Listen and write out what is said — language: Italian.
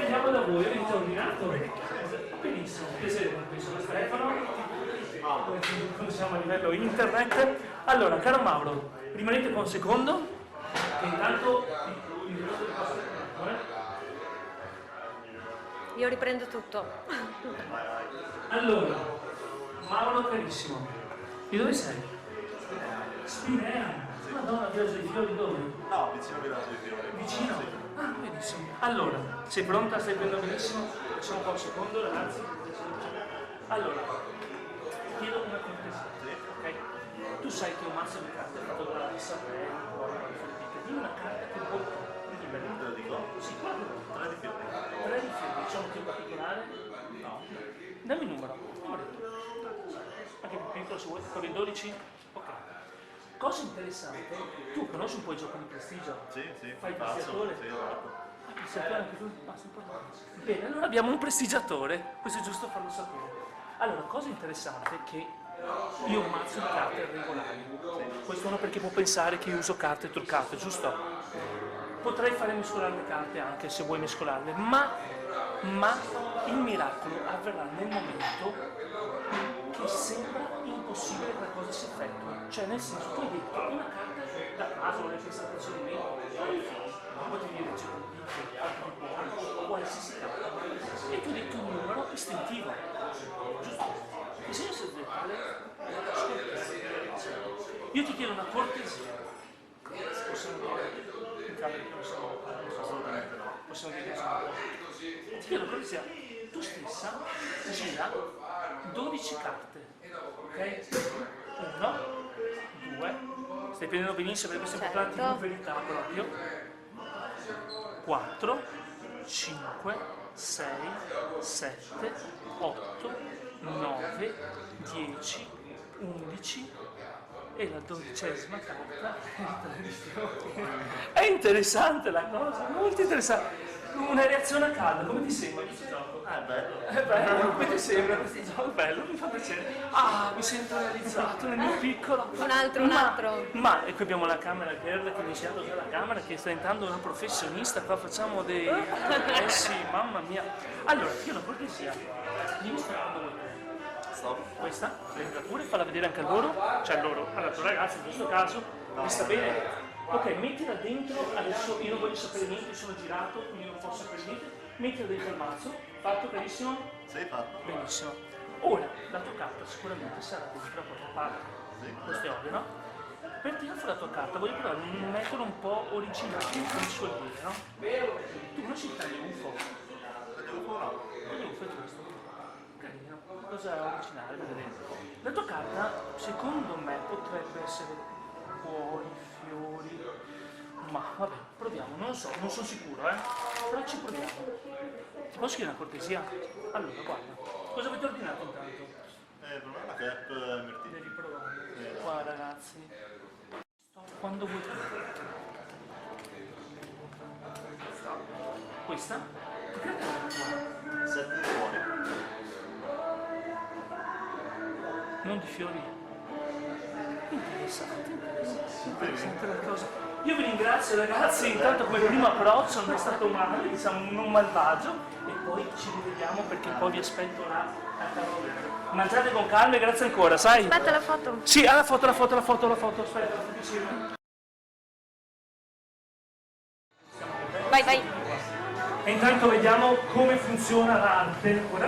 Vediamo da voi, avete ordinato? Benissimo, penso Stefano, quando siamo a livello internet. Allora, caro Mauro, rimanete qua un secondo, che intanto Io riprendo tutto. Allora, Mauro carissimo, di dove sei? Spinea. Madonna, Viaggio dei Fiori dove? No, vicino a Viaggio dei Fiori. Vicino? Ah, benissimo. Allora, sei pronta? Stai prendendo benissimo? Facciamo un po' un secondo, ragazzi. Allora, ti chiedo una cortesia, ok? Tu sai che un mazzo di carte è fatto da Sanremo, dimmi una carta che può... Te lo dico? Sì, guarda. 3 di fiori. 3 di fiori, diciamo che in particolare? No. Dammi il numero. Anche più piccolo se vuoi, proprio 12? Ok. Cosa interessante, tu conosci un po' i giochi di prestigio? Sì, Fai il faccio. prestigiatore? Sì, esatto. Ah, prestigiatore anche tu? Ah, sei importante. Bene, allora abbiamo un prestigiatore, questo è giusto farlo sapere. Allora, cosa interessante è che io ho un mazzo di carte regolari. Questo uno perché può pensare che io uso carte truccate, giusto? Potrei fare mescolare le carte anche se vuoi mescolarle, ma il miracolo avverrà nel momento che sembra impossibile che la cosa si effettui. Cioè, nel senso, tu hai detto una carta da caso, non hai pensato al di me, potevi dire qualsiasi carta, e tu hai detto un numero istintivo, giusto? Il segno sessuale, io ti chiedo una cortesia, possiamo dire, in camera che non siamo assolutamente no, possiamo dire che siamo ti chiedo una cortesia, tu stessa gira 12 carte, ok? 1, 2, stai prendendo benissimo perché questo è importante in verità proprio, 4, 5, 6, 7, 8, 9, 10, 11 e la 12ª carta è interessante la cosa, molto interessante. Una reazione a caldo, come ti sembra questo gioco? Bello. È bello, come ti sembra questo gioco? Bello, mi fa piacere. Ah, mi sento realizzato nel mio piccolo. Un altro. Ma e qui abbiamo la camera girl che mi ha insegnato già la camera, che sta diventando una professionista, qua facciamo dei... sì, mamma mia. Allora, io la cortesia, dimmi quando vuoi. Questa, prendila pure, falla vedere anche a loro, cioè a loro, alla tua ragazza in questo caso, mi sta bene? Ok, mettila dentro, adesso io non voglio sapere niente, sono girato, quindi non posso sapere niente, mettila dentro il mazzo, fatto carissimo? Sì, fatto. Benissimo. Ora, la tua carta sicuramente sarà dentro la propria parte, questo è ovvio, no? Per tirare fuori la tua carta voglio provare un metodo un po' originale, come si suol dire, no? Tu conosci il tagliufo? Tagliufo no. Tagliufo è questo. Carino, cosa originale, vedete? La tua carta, secondo me, potrebbe essere cuori, fiori, ma vabbè, proviamo, non lo so, non sono sicuro, però ci proviamo. Ti posso chiedere una cortesia? Allora, guarda, cosa avete ordinato intanto? Per me una crepe mirtille. Devi provare. Qua ragazzi, quando vuoi tu. Questa? Che crepe è buona? 7 di fuori. Non di fiori. Interessante la cosa. Io vi ringrazio ragazzi, intanto come primo approccio non è stato male, diciamo non malvagio, e poi ci rivediamo perché poi vi aspetto là a tavola. Mangiate con calma e grazie ancora, sai? Aspetta la foto. Sì, la foto, aspetta, vicino. Vai. E intanto vediamo come funziona l'arte.